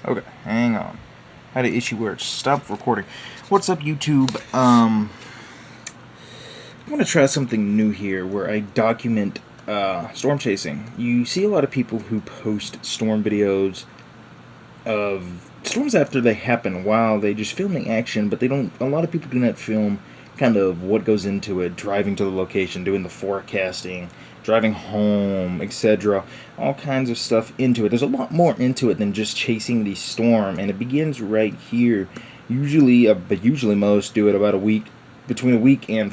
Okay, hang on. I had an issue where it stopped recording. What's up, YouTube? I'm going to try something new here where I document storm chasing. You see a lot of people who post storm videos of storms after they happen. Wow, they just film the action, but they don't. A lot of people do not film kind of what goes into it, driving to the location, doing the forecasting, driving home, etc. All kinds of stuff into it. There's a lot more into it than just chasing the storm, and it begins right here. Usually most do it about a week, between a week and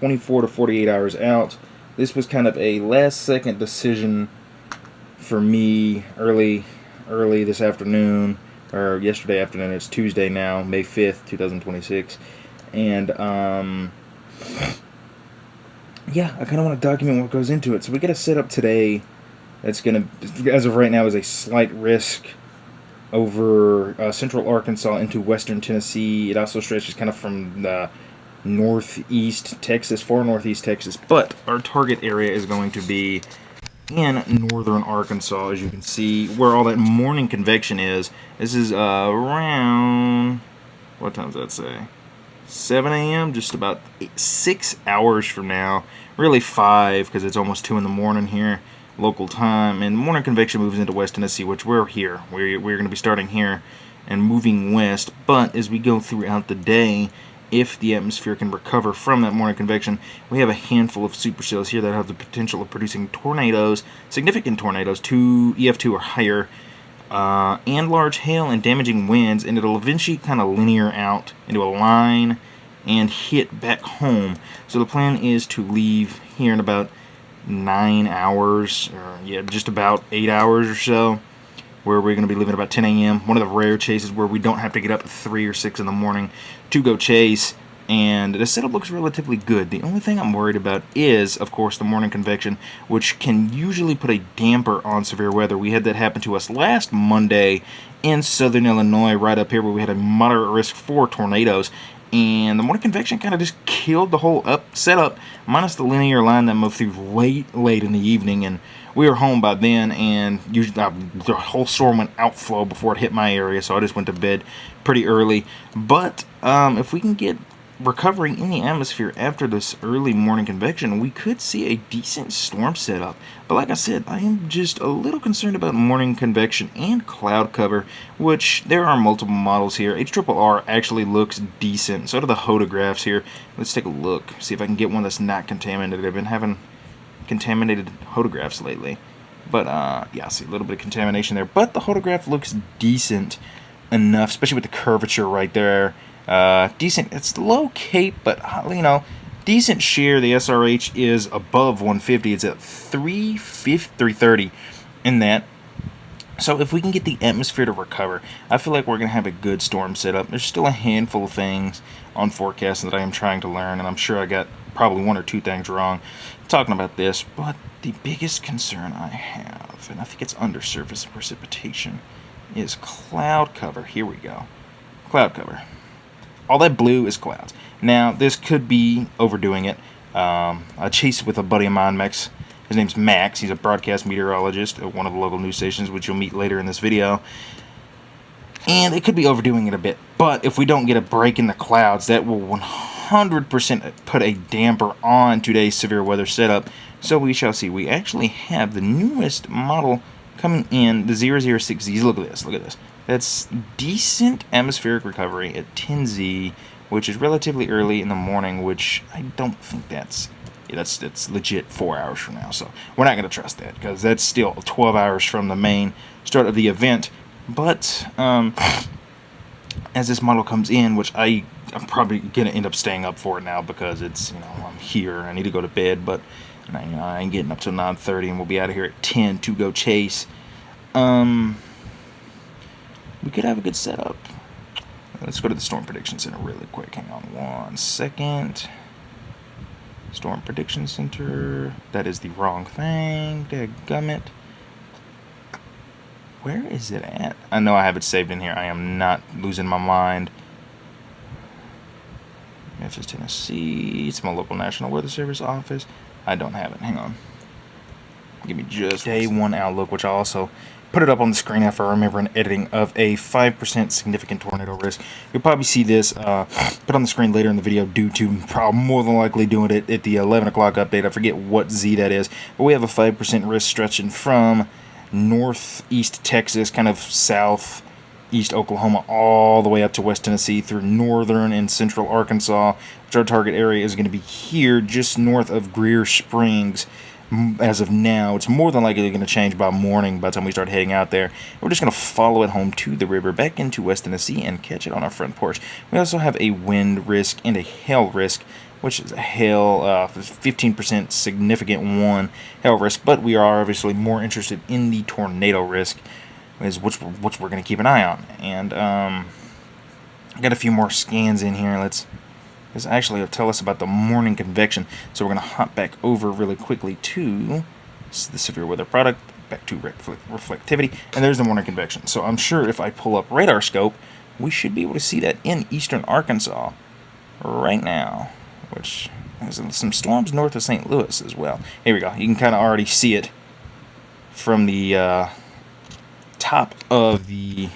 24 to 48 hours out. This was kind of a last-second decision for me early this afternoon, or yesterday afternoon. It's Tuesday now, May 5th, 2026. And, yeah, I kind of want to document what goes into it. So we got a setup today that's going to, as of right now, is a slight risk over central Arkansas into western Tennessee. It also stretches kind of from the northeast Texas, far northeast Texas. But our target area is going to be in northern Arkansas, as you can see, where all that morning convection is. This is around, what time does that say? 7 a.m., just about 6 hours from now. Really 5, because it's almost 2 in the morning here, local time. And morning convection moves into West Tennessee, which we're here. We're going to be starting here and moving west. But as we go throughout the day, if the atmosphere can recover from that morning convection, we have a handful of supercells here that have the potential of producing tornadoes, significant tornadoes, EF2 or higher, and large hail and damaging winds, and it'll eventually kind of linear out into a line and hit back home. So the plan is to leave here in about 9 hours, or just about 8 hours or so, where we're going to be leaving about 10 a.m. One of the rare chases where we don't have to get up at 3 or 6 in the morning to go chase. And the setup looks relatively good. The only thing I'm worried about is, of course, the morning convection, which can usually put a damper on severe weather. We had that happen to us last Monday in southern Illinois, right up here, where we had a moderate risk for tornadoes. And the morning convection kind of just killed the whole setup, minus the linear line that moved through late in the evening. And we were home by then, and usually the whole storm went outflow before it hit my area, so I just went to bed pretty early. But if we can get recovering in the atmosphere after this early morning convection, we could see a decent storm setup. But like I said, I am just a little concerned about morning convection and cloud cover, which there are multiple models here. HRRR actually looks decent. So do the photographs here. Let's take a look, see if I can get one that's not contaminated. I've been having contaminated photographs lately. But yeah, see a little bit of contamination there. But the photograph looks decent enough, especially with the curvature right there. Decent. It's low cape, but decent shear. The SRH is above 150. It's at 330 in that. So if we can get the atmosphere to recover, I feel like we're going to have a good storm setup. There's still a handful of things on forecasting that I am trying to learn, and I'm sure I got probably 1 or 2 things wrong talking about this. But the biggest concern I have, and I think it's undersurface precipitation, is cloud cover. Here we go. Cloud cover. All that blue is clouds. Now, this could be overdoing it. I chased with a buddy of mine, Max. His name's Max. He's a broadcast meteorologist at one of the local news stations, which you'll meet later in this video. And it could be overdoing it a bit. But if we don't get a break in the clouds, that will 100% put a damper on today's severe weather setup. So we shall see. We actually have the newest model coming in, the 006Zs. Look at this. Look at this. That's decent atmospheric recovery at 10Z, which is relatively early in the morning, which I don't think that's legit 4 hours from now. So we're not going to trust that, because that's still 12 hours from the main start of the event. But as this model comes in, which I'm probably going to end up staying up for it now, because it's, I'm here. I need to go to bed, but I ain't getting up till 9:30, and we'll be out of here at 10 to go chase. We could have a good setup. Let's go to the Storm Prediction Center really quick. Hang on 1 second. Storm Prediction Center. That is the wrong thing. Dadgummit. Where is it at? I know I have it saved in here. I am not losing my mind. Memphis, Tennessee. It's my local National Weather Service office. I don't have it. Hang on. Give me just day 1 outlook, which I'll also put it up on the screen after I remember an editing of a 5% significant tornado risk. You'll probably see this put on the screen later in the video due to probably more than likely doing it at the 11 o'clock update. I forget what Z that is, but we have a 5% risk stretching from northeast Texas, kind of southeast Oklahoma, all the way up to West Tennessee through northern and central Arkansas, which our target area is going to be here just north of Greer Springs. As of now, it's more than likely going to change by morning by the time we start heading out there. We're just going to follow it home to the river, back into West Tennessee, and catch it on our front porch. We also have a wind risk and a hail risk, which is a hail, 15% significant one hail risk, but we are obviously more interested in the tornado risk, which we're going to keep an eye on. And I got a few more scans in here. This actually will tell us about the morning convection, so we're going to hop back over really quickly to the severe weather product, back to reflectivity, and there's the morning convection. So I'm sure if I pull up radar scope, we should be able to see that in eastern Arkansas right now, which has some storms north of St. Louis as well. Here we go. You can kind of already see it from the top of the...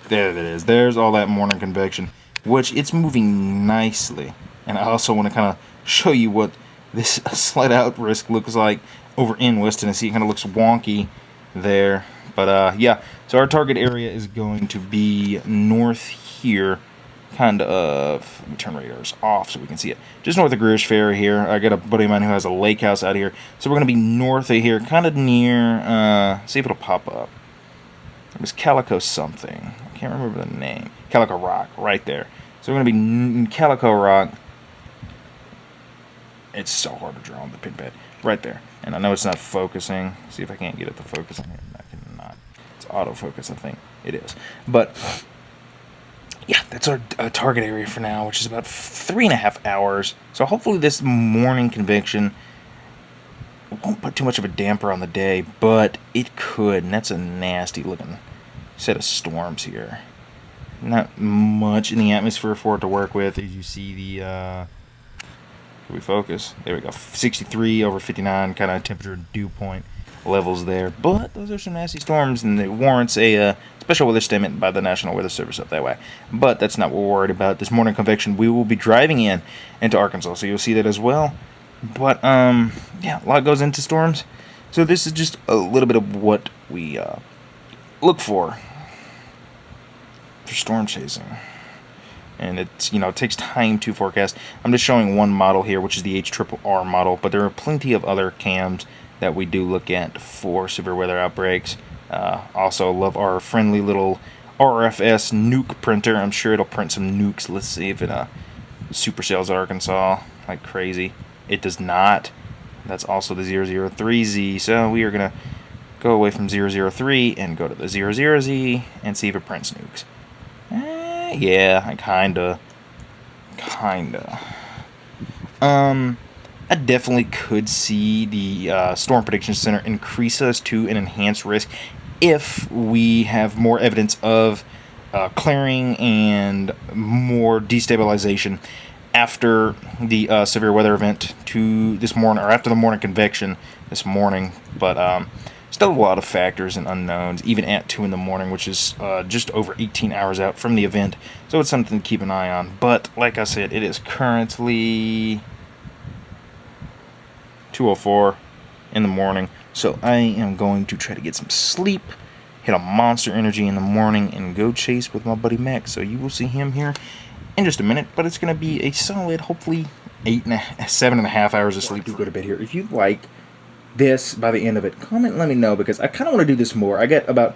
There it is. There's all that morning convection, which it's moving nicely. And I also want to kind of show you what this slide out risk looks like over in West Tennessee. It kind of looks wonky there. But yeah, so our target area is going to be north here, kind of, let me turn radars off so we can see it. Just north of Greer's Ferry here. I got a buddy of mine who has a lake house out here. So we're going to be north of here, kind of near, see if it'll pop up. It was Calico something. I can't remember the name. Calico Rock, right there. So we're going to be in Calico Rock. It's so hard to draw on the pin pad. Right there. And I know it's not focusing. See if I can't get it to focus on here. I cannot. It's autofocus, I think. It is. But, yeah, that's our target area for now, which is about 3.5 hours. So hopefully this morning convection won't put too much of a damper on the day, but it could. And that's a nasty looking set of storms here. Not much in the atmosphere for it to work with. As you see the, can we focus? There we go. 63 over 59 kind of temperature dew point levels there. But those are some nasty storms, and it warrants a special weather statement by the National Weather Service up that way. But that's not what we're worried about. This morning convection, we will be driving into Arkansas, so you'll see that as well. But, yeah, a lot goes into storms. So this is just a little bit of what we look for storm chasing. And it's, it takes time to forecast. I'm just showing one model here, which is the HRRR model, but there are plenty of other cams that we do look at for severe weather outbreaks. Also love our friendly little RFS nuke printer. I'm sure it'll print some nukes. Let's see if it supercells Arkansas like crazy. It does not. That's also the 003Z. So we are going to go away from 003 and go to the 00Z and see if it prints nukes. Yeah, I kinda. I definitely could see the Storm Prediction Center increase us to an enhanced risk if we have more evidence of clearing and more destabilization after the severe weather event to this morning, or after the morning convection this morning. But still a lot of factors and unknowns, even at 2 in the morning, which is just over 18 hours out from the event. So it's something to keep an eye on. But like I said, it is currently 2:04 in the morning. So I am going to try to get some sleep, hit a Monster Energy in the morning, and go chase with my buddy Max. So you will see him here in just a minute. But it's going to be a solid, hopefully, 7.5 hours of sleep to go to bed here. If you'd like this by the end of it, comment and let me know, because I kind of want to do this more. I get about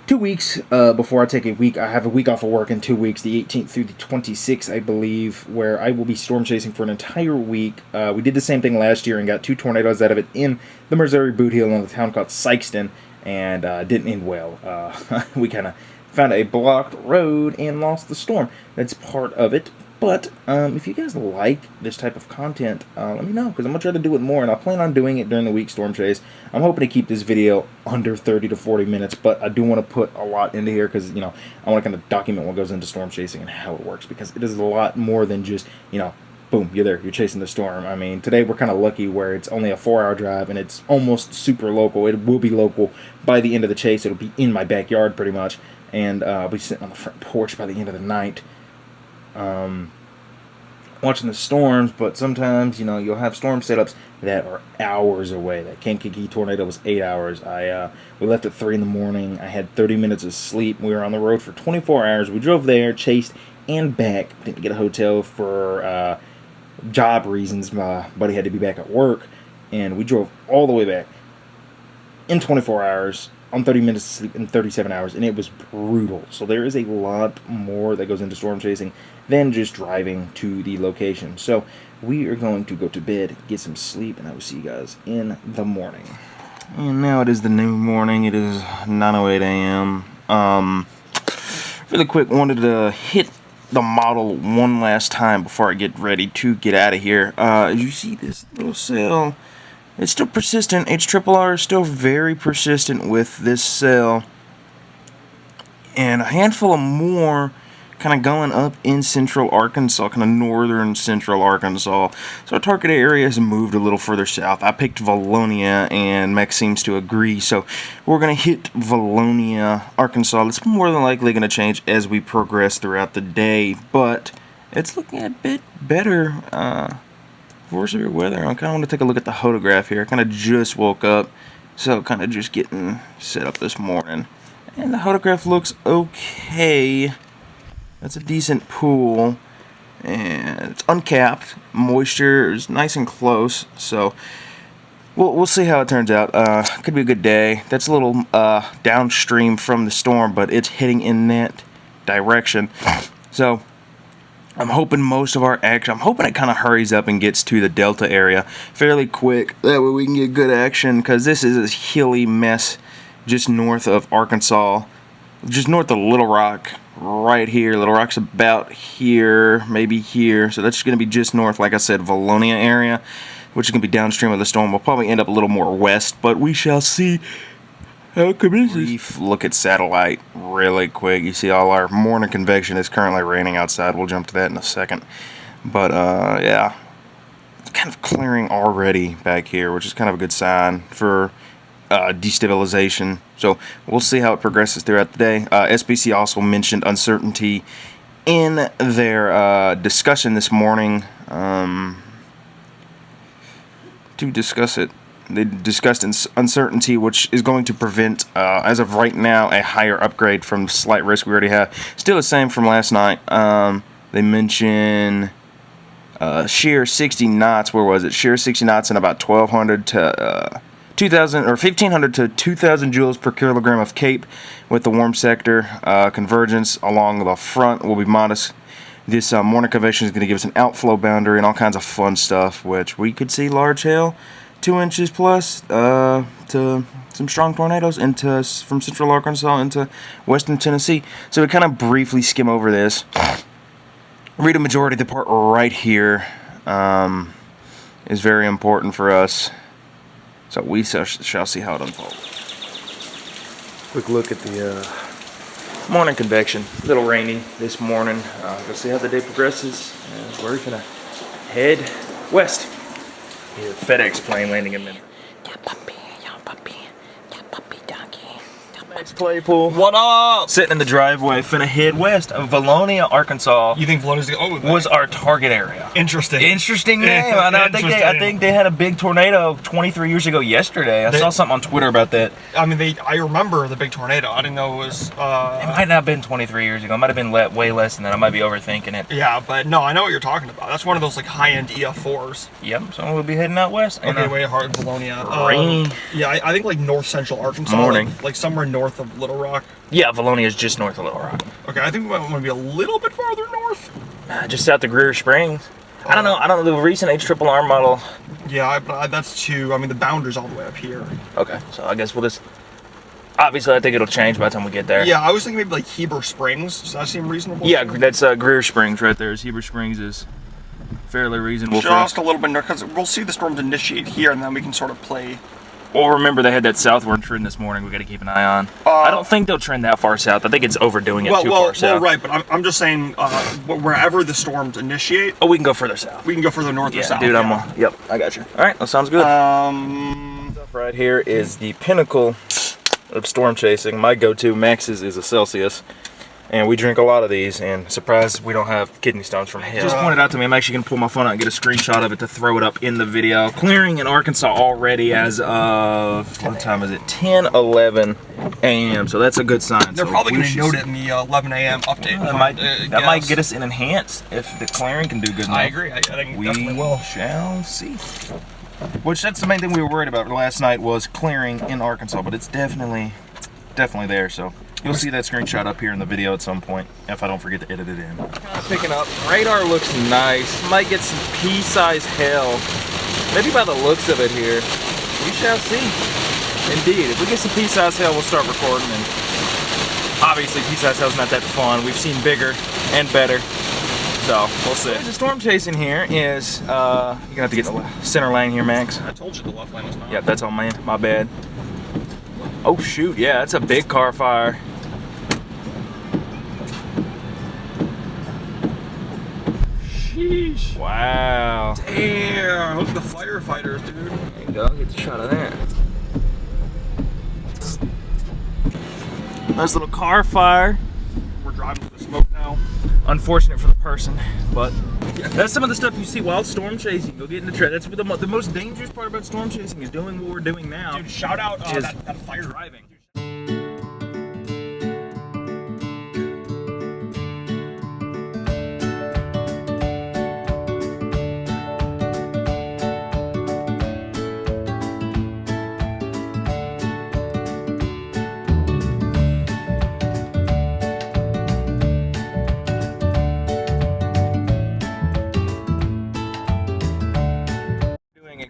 2 weeks before I take a week. I have a week off of work in 2 weeks, the 18th through the 26th, I believe, where I will be storm chasing for an entire week. We did the same thing last year and got 2 tornadoes out of it in the Missouri Boot Heel in a town called Sykeston, and didn't end well. We kind of found a blocked road and lost the storm. That's part of it. But if you guys like this type of content, let me know, because I'm going to try to do it more, and I plan on doing it during the week storm chase. I'm hoping to keep this video under 30 to 40 minutes, but I do want to put a lot into here because, I want to kind of document what goes into storm chasing and how it works, because it is a lot more than just, boom, you're there. You're chasing the storm. I mean, today we're kind of lucky where it's only a 4-hour drive and it's almost super local. It will be local by the end of the chase. It'll be in my backyard pretty much, and I'll be sitting on the front porch by the end of the night, watching the storms. But sometimes, you know, you'll have storm setups that are hours away. That Kankakee tornado was 8 hours. We left at 3 in the morning. I had 30 minutes of sleep. We were on the road for 24 hours. We drove there, chased, and back. Didn't get a hotel for job reasons. My buddy had to be back at work, and we drove all the way back in 24 hours on 30 minutes of sleep in 37 hours, and it was brutal. So there is a lot more that goes into storm chasing than just driving to the location. So we are going to go to bed, get some sleep, and I will see you guys in the morning. And now it is the new morning. It is 9:08 a.m. Really quick, wanted to hit the model one last time before I get ready to get out of here. As you see, this little cell, it's still persistent. HRRR is still very persistent with this cell, and a handful of more kind of going up in central Arkansas, kind of northern central Arkansas. So our target area has moved a little further south. I picked Valonia, and Mex seems to agree. So we're going to hit Valonia, Arkansas. It's more than likely going to change as we progress throughout the day, but it's looking a bit better for severe weather. I kind of want to take a look at the photograph here. I kind of just woke up, so kind of just getting set up this morning. And the photograph looks okay. That's a decent pool, and it's uncapped. Moisture is nice and close, so we'll see how it turns out. Could be a good day. That's a little downstream from the storm, but it's heading in that direction. So I'm hoping most of our action, I'm hoping it kind of hurries up and gets to the Delta area fairly quick. That way we can get good action, because this is a hilly mess just north of Arkansas, just north of Little Rock. Right here. Little Rock's about here, maybe here. So that's going to be just north, like I said, Valonia area, which is going to be downstream of the storm. We'll probably end up a little more west, but we shall see how it commences. Brief look at satellite really quick. You see all our morning convection is currently raining outside. We'll jump to that in a second. But, yeah, it's kind of clearing already back here, which is kind of a good sign for destabilization. So we'll see how it progresses throughout the day. SBC also mentioned uncertainty in their discussion this morning to discuss it. They discussed uncertainty, which is going to prevent, as of right now, a higher upgrade from slight risk we already have. Still the same from last night. They mention shear 60 knots. Where was it? Shear 60 knots and about 1,200 to 2,000 or 1,500 to 2,000 joules per kilogram of CAPE with the warm sector. Convergence along the front will be modest. This morning convection is going to give us an outflow boundary and all kinds of fun stuff, which we could see large hail, 2 inches plus, to some strong tornadoes from central Arkansas into western Tennessee. So we kind of briefly skim over this. Read a majority of the part right here is very important for us. So we shall see how it unfolds. Quick look at the morning convection. A little rainy this morning. We'll see how the day progresses. We're going to head west. Here's a FedEx plane landing in Memphis. Max Claypool. What up? Sitting in the driveway, finna head west of Valonia, Arkansas. You think Valonia's was our target area. Interesting. Interesting name. I think they had a big tornado 23 years ago yesterday. I saw something on Twitter about that. I mean, I remember the big tornado. I didn't know it was. It might not have been 23 years ago. It might have been way less than that. I might be overthinking it. Yeah, but no, I know what you're talking about. That's one of those like high-end EF4s. Yep. So we'll be heading out west. Okay, way hard in Valonia. Rainy. Yeah, I think like north central Arkansas. Morning. Like somewhere north of Little Rock. Yeah, Valonia is just north of Little Rock. Okay, I think we might want to be a little bit farther north. Just south of Greer Springs. I don't know. The recent HRRR model. Yeah, that's too. I mean, the boundary's all the way up here. Okay, so I guess we'll just. Obviously, I think it'll change by the time we get there. Yeah, I was thinking maybe like Heber Springs. Does that seem reasonable? Yeah, that's Greer Springs right there. Heber Springs is fairly reasonable. Just a little bit north, because we'll see the storms initiate here, and then we can sort of play Well, remember they had that southward trend this morning we got to keep an eye on. I don't think they'll trend that far south. I think it's overdoing it too far south. Well, right, but I'm just saying, wherever the storms initiate... Oh, we can go further south. We can go further north or south. Dude, yep, I got you. All right, that sounds good. Right here is the pinnacle of storm chasing. My go-to, Max's, is a Celsius. And we drink a lot of these, and surprised we don't have kidney stones from hell. Just pointed out to me, I'm actually going to pull my phone out and get a screenshot of it to throw it up in the video. Clearing in Arkansas already as of, what time is it? 10:11 a.m., so that's a good sign. They're probably going to note it in the 11 a.m. update. That might get us in enhanced if the clearing can do good enough. I agree. I think we definitely will. Shall see. Which, that's the main thing we were worried about last night was clearing in Arkansas, but it's definitely there, so. You'll see that screenshot up here in the video at some point, if I don't forget to edit it in. Picking up. Radar looks nice. Might get some pea-sized hail. Maybe by the looks of it here. We shall see. Indeed. If we get some pea-sized hail, we'll start recording. And obviously, pea-sized hail's not that fun. We've seen bigger and better. So, we'll see. The storm chasing here is, you're going to have to get the center lane here, Max. I told you the left lane was not. Yep, that's on me. My bad. Oh, shoot. Yeah, that's a big car fire. Sheesh. Wow. Damn. Look at the firefighters, dude. There you go. Get the shot of that. Nice little car fire. We're driving with the smoke now. Unfortunate for the person, but that's some of the stuff you see while storm chasing. Go get in the truck. That's the most dangerous part about storm chasing is doing what we're doing now. Dude, shout out that fire driving.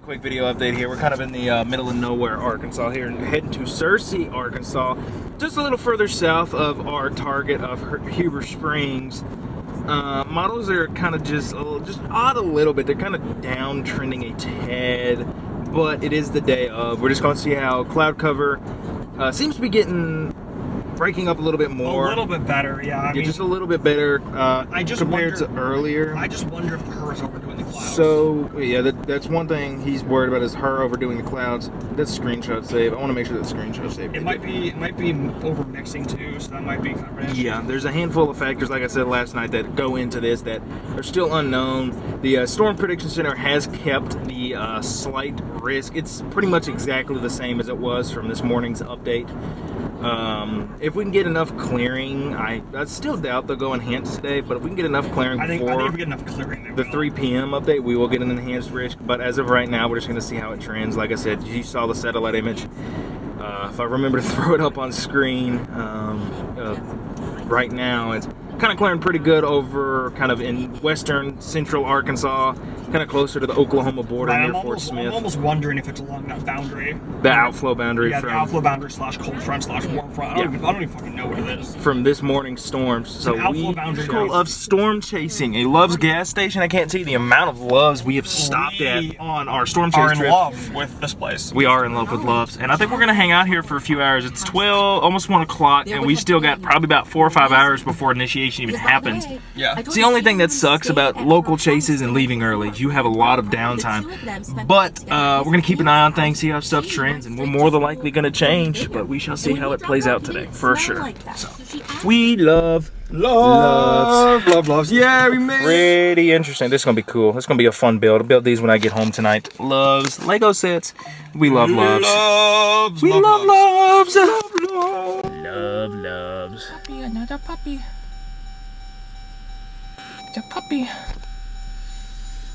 Quick video update here. We're kind of in the middle of nowhere, Arkansas here, and heading to Searcy, Arkansas, just a little further south of our target of Heber Springs. Models are kind of just odd a little bit. They're kind of down trending a tad, but it is the day of. We're just going to see how cloud cover seems to be breaking up a little bit more. A little bit better, yeah. I mean, just a little bit better compared to earlier. I just wonder if her is overdoing the clouds. So, yeah, that's one thing he's worried about is her overdoing the clouds. That's screenshot save. I want to make sure that screenshot save. It might be over mixing too, so that might be kind of an issue. Yeah, there's a handful of factors, like I said last night, that go into this that are still unknown. The Storm Prediction Center has kept the slight risk. It's pretty much exactly the same as it was from this morning's update. If we can get enough clearing, I still doubt they'll go enhanced today, but if we can get enough clearing I think before if we get enough clearing, the 3 p.m. update, we will get an enhanced risk. But as of right now, we're just going to see how it trends. Like I said, you saw the satellite image. If I remember to throw it up on screen, right now it's kind of clearing pretty good over kind of in western central Arkansas, kind of closer to the Oklahoma border near Fort Smith. I'm almost wondering if it's along that boundary. The outflow boundary. Yeah, the outflow boundary / cold front / warm front. I don't even fucking know what it is. From this morning's storms. So we of storm chasing. A Love's gas station. I can't tell you the amount of Loves we have stopped at on our storm chase trip. We are in love with this place. We are in love with Love's. And I think we're going to hang out here for a few hours. It's 12, almost 1 o'clock, and we still got probably about 4 or 5 hours before initiation even happens. Yeah. It's the only thing that sucks about local chases and leaving early. You have a lot of downtime. But we're going to keep an eye on things, see how stuff trends, and we're more than likely going to change, but we shall see how it plays out today, for sure. So, we loves. Yeah, we made it. Pretty interesting. This is going to be cool. This is going to be a fun build. I'll build these when I get home tonight. Loves. Lego sets. We love Loves. We love Loves. Love Loves. Puppy, another puppy. The puppy.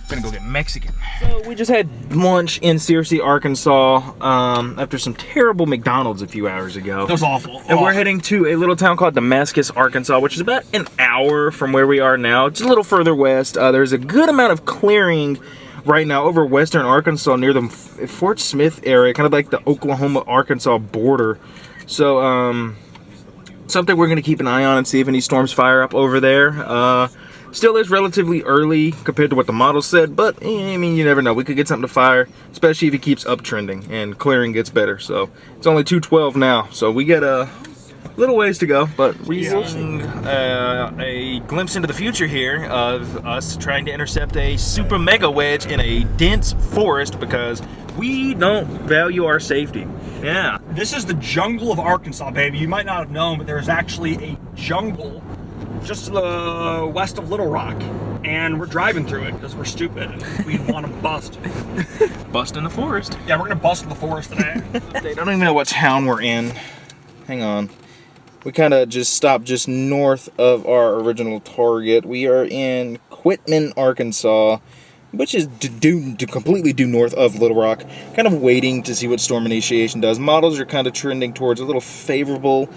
Gonna go get Mexican. So we just had lunch in Searcy, Arkansas, after some terrible McDonald's a few hours ago. That was awful. And we're heading to a little town called Damascus, Arkansas, which is about an hour from where we are now. Just a little further west. There's a good amount of clearing right now over western Arkansas near the Fort Smith area, kind of like the Oklahoma-Arkansas border. So, something we're gonna keep an eye on and see if any storms fire up over there. Still is relatively early compared to what the model said, but I mean, you never know. We could get something to fire, especially if he keeps uptrending and clearing gets better. So it's only 212 now, so we get a little ways to go, but we're seeing a glimpse into the future here of us trying to intercept a super mega wedge in a dense forest because we don't value our safety. Yeah. This is the jungle of Arkansas, baby. You might not have known, but there's actually a jungle just to the west of Little Rock. And we're driving through it because we're stupid and we want to bust. Bust in the forest. Yeah, we're going to bust in the forest today. They don't even know what town we're in. Hang on. We kind of just stopped just north of our original target. We are in Quitman, Arkansas, which is completely due north of Little Rock. Kind of waiting to see what storm initiation does. Models are kind of trending towards a little favorable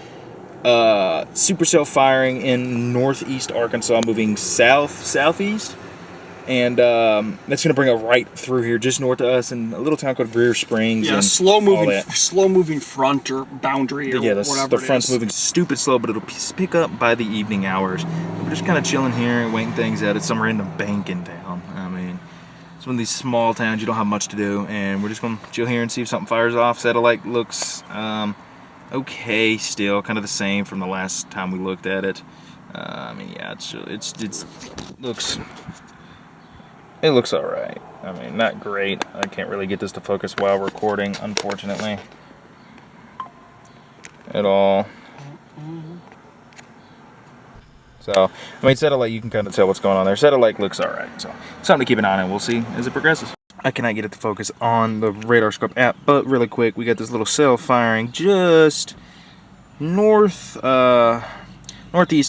supercell firing in northeast Arkansas, moving southeast, and that's gonna bring it right through here, just north of us, in a little town called Greer Springs. Yeah, and slow moving front or boundary or whatever. The front's moving stupid slow, but it'll pick up by the evening hours. We're just kind of chilling here and waiting things out at some random bank in town. I mean, it's one of these small towns you don't have much to do, and we're just gonna chill here and see if something fires off. Satellite looks okay, still kind of the same from the last time we looked at it. I mean, yeah, it looks all right. I mean, not great. I can't really get this to focus while recording, unfortunately, at all. So, I mean, satellite, you can kind of tell what's going on there. Satellite looks all right, so something to keep an eye on. We'll see as it progresses. I cannot get it to focus on the radar scope app, but really quick, we got this little cell firing just northeast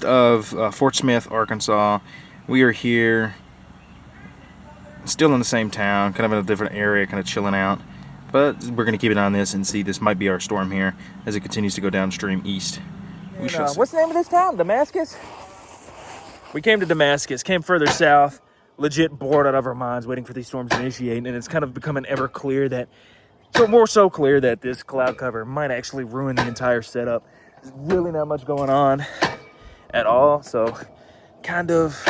of Fort Smith, Arkansas. We are here, still in the same town, kind of in a different area, kind of chilling out. But we're going to keep an eye on this and see. This might be our storm here as it continues to go downstream east. We shall see. What's the name of this town? Damascus? We came to Damascus, came further south, legit bored out of our minds waiting for these storms to initiate, and it's kind of becoming ever clear that, so clear that this cloud cover might actually ruin the entire setup. There's really not much going on at all, so kind of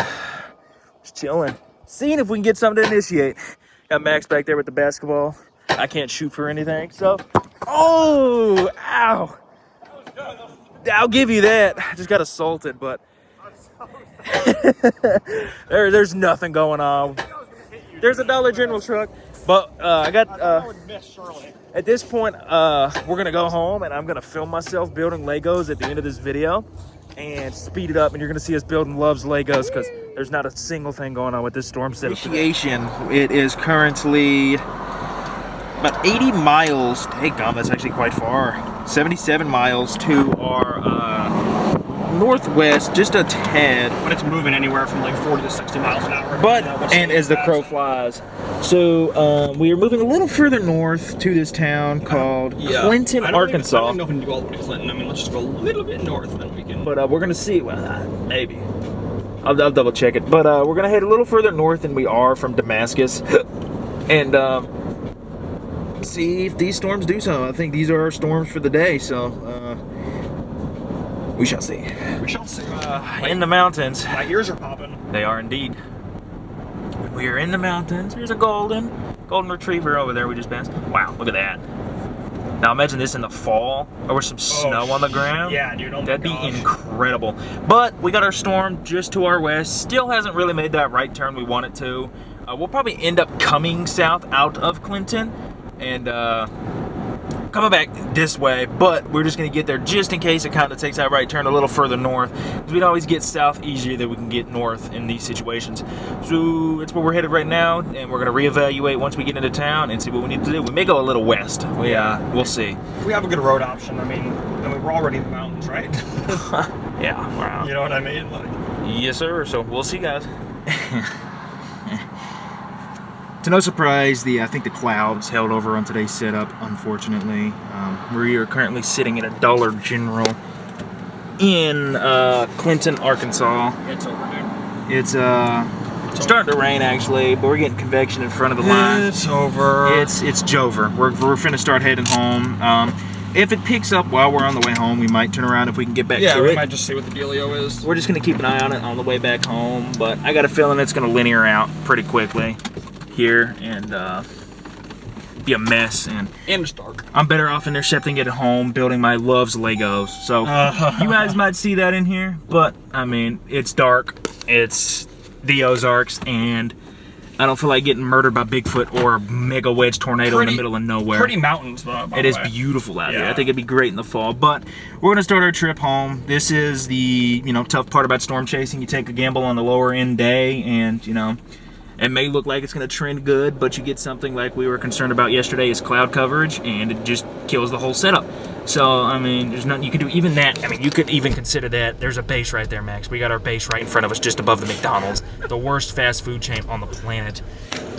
just chilling. Seeing if we can get something to initiate. Got Max back there with the basketball. I can't shoot for anything, so... Oh! Ow! I'll give you that. I just got assaulted, but... there's nothing going on. There's a Dollar General truck, but I got at this point we're gonna go home and I'm gonna film myself building Legos at the end of this video and speed it up, and you're gonna see us building Love's Legos because there's not a single thing going on with this storm setup. Initiation. It is currently about 80 miles. Hey, God, that's actually quite far. 77 miles to our northwest, just a tad. But it's moving anywhere from like 40 to 60 miles an hour. But, and as the crow flies. So, we are moving a little further north to this town called Clinton, Arkansas. I don't know if we can do all the way to Clinton. I mean, let's just go a little bit north, then we can... But we're going to see. Well, maybe. I'll double check it. But we're going to head a little further north than we are from Damascus. And see if these storms do something. I think these are our storms for the day, so... we shall see. We shall see. In the mountains. My ears are popping. They are indeed. We are in the mountains. Here's a golden retriever over there we just passed. Wow, look at that. Now imagine this in the fall, or with some snow on the ground. Yeah, dude. Oh, that'd be incredible. But we got our storm just to our west. Still hasn't really made that right turn we want it to. We'll probably end up coming south out of Clinton and coming back this way, but we're just going to get there just in case it kind of takes that right turn a little further north, because we'd always get south easier than we can get north in these situations. So that's where we're headed right now, and we're going to reevaluate once we get into town and see what we need to do. We may go a little west. We'll see. We have a good road option. I mean we're already in the mountains, right? Yeah, wow. You know what I mean? Like... Yes, sir. So we'll see, guys. To no surprise, I think the clouds held over on today's setup, unfortunately. We are currently sitting at a Dollar General in Clinton, Arkansas. It's over, dude. It's starting to rain, actually, but we're getting convection in front of the line. It's over. It's Jover. We're finna start heading home. If it picks up while we're on the way home, we might turn around if we can get back Yeah, to we it. might just see what the dealio is. We're just gonna keep an eye on it on the way back home, but I got a feeling it's gonna linear out pretty quickly here and be a mess. And it's dark. I'm better off intercepting it at home, building my Loves Legos. So you guys might see that in here, but I mean, it's dark. It's the Ozarks, and I don't feel like getting murdered by Bigfoot or a mega wedge tornado in the middle of nowhere. Pretty mountains, by It the is way. beautiful out here. Yeah. I think it'd be great in the fall. But we're gonna start our trip home. This is the tough part about storm chasing. You take a gamble on the lower end day, and it may look like it's gonna trend good, but you get something like we were concerned about yesterday is cloud coverage, and it just kills the whole setup. So I mean, there's nothing you can do. Even that, I mean, you could even consider that. There's a base right there, Max. We got our base right in front of us, just above the McDonald's, the worst fast food chain on the planet.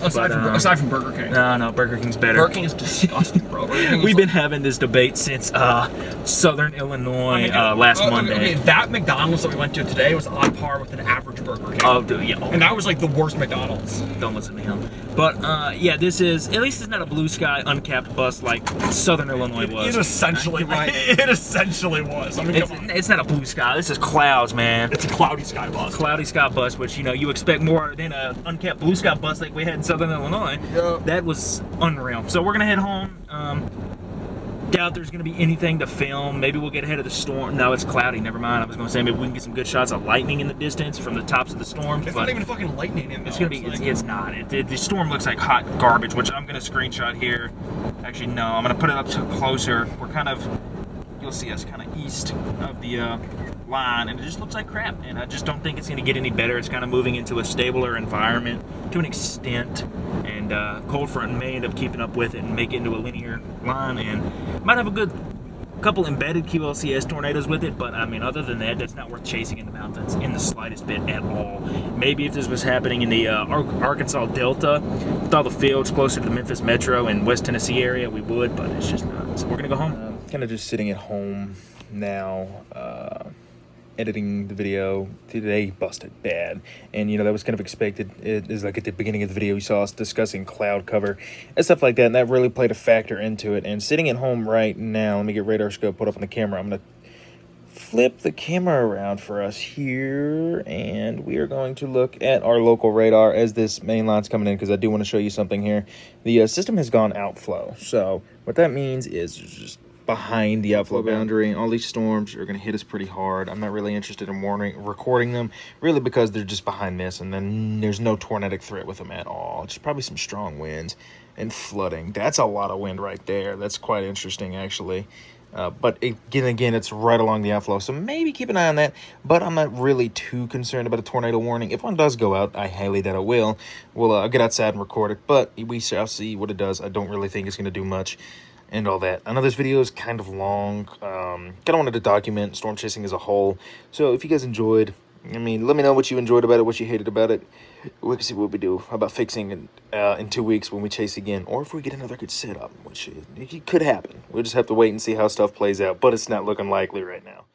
Aside from Burger King. No, Burger King's better. Burger King is disgusting, bro. Burger King is We've been having this debate since Southern Illinois last Monday. Okay, that McDonald's that we went to today was on par with an average Burger King. Oh, dude, yeah. And that was like the worst McDonald's. Don't listen to him. But yeah, this is, at least it's not a blue sky uncapped bus like Southern Illinois was. It essentially, it essentially was. I mean, come on. It's not a blue sky. This is clouds, man. It's a cloudy sky bus. Cloudy sky bus, which you expect more than an uncapped blue sky bus like we had in Southern Illinois. Yeah. That was unreal. So we're gonna head home. Doubt there's gonna be anything to film. Maybe we'll get ahead of the storm. No, it's cloudy. Never mind. I was gonna say maybe we can get some good shots of lightning in the distance from the tops of the storm. It's but not even fucking lightning in there. it's gonna be. It's not. The storm looks like hot garbage, which I'm gonna screenshot here. Actually, no. I'm gonna put it up closer. We're kind of. You'll see us kind of east of the line, and it just looks like crap. And I just don't think it's gonna get any better. It's kind of moving into a stabler environment to an extent, and cold front may end up keeping up with it and make it into a linear line, and might have a good couple embedded QLCS tornadoes with it. But I mean, other than that, that's not worth chasing in the mountains in the slightest bit at all. Maybe if this was happening in the Arkansas Delta with all the fields closer to the Memphis Metro and West Tennessee area, we would, but it's just not. So we're gonna go home. Kind of just sitting at home now, editing the video. Today busted bad, and that was kind of expected. It is like at the beginning of the video you saw us discussing cloud cover and stuff like that, and that really played a factor into it. And sitting at home right now, let me get radar scope put up on the camera. I'm gonna flip the camera around for us here, and we are going to look at our local radar as this main line's coming in, because I do want to show you something here. The system has gone outflow, so what that means is just behind the outflow boundary. All these storms are going to hit us pretty hard. I'm not really interested in recording them, really, because they're just behind this, and then there's no tornadic threat with them at all. Just probably some strong winds and flooding. That's a lot of wind right there. That's quite interesting, actually. But again, it's right along the outflow, so maybe keep an eye on that. But I'm not really too concerned about a tornado warning. If one does go out, I highly doubt it will. We'll get outside and record it, but we shall see what it does. I don't really think it's going to do much. And all that. I know this video is kind of long. Kind of wanted to document storm chasing as a whole. So if you guys enjoyed, I mean, let me know what you enjoyed about it, what you hated about it. We can see what we do about fixing in 2 weeks when we chase again, or if we get another good setup, which it could happen. We'll just have to wait and see how stuff plays out. But it's not looking likely right now.